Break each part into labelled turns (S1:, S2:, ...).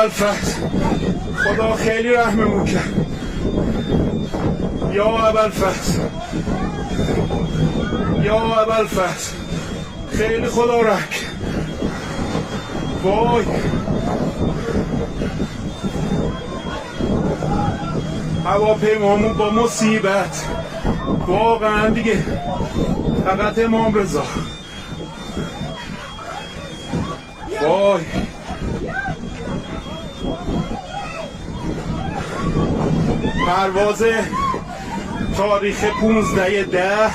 S1: ابوالفضل خدا خیلی رحممون کرد. یا ابوالفضل یا ابوالفضل خیلی خدا رک. وای هواپیمامون با مصیبت واقعا دیگه فقط امام رضا. وای پرواز تاریخ 15/10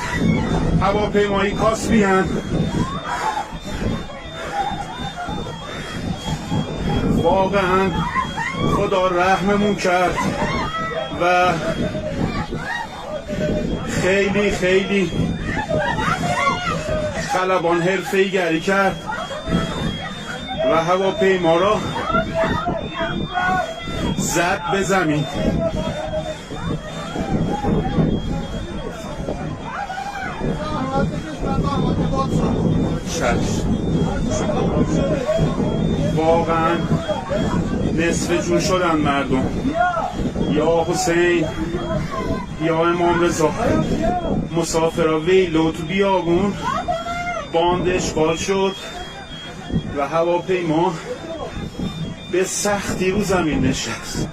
S1: هواپیمایی کاسپیان واقعا خدا رحممون کرد و خیلی خیلی خلبان حرفه‌ای گری کرد و هواپیما را زد به زمین. واقعا نصف جون شدن مردم. یا حسین یا امام رضا. مسافرها ویلو تو بیابون باند اشغال شد و هواپیما به سختی رو زمین نشست.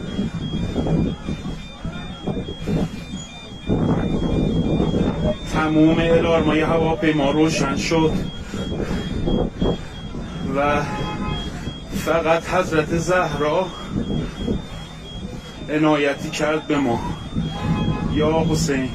S1: تمام الارمای هواپیما روشن شد و فقط حضرت زهرا عنایتی کرد به ما. یا حسین.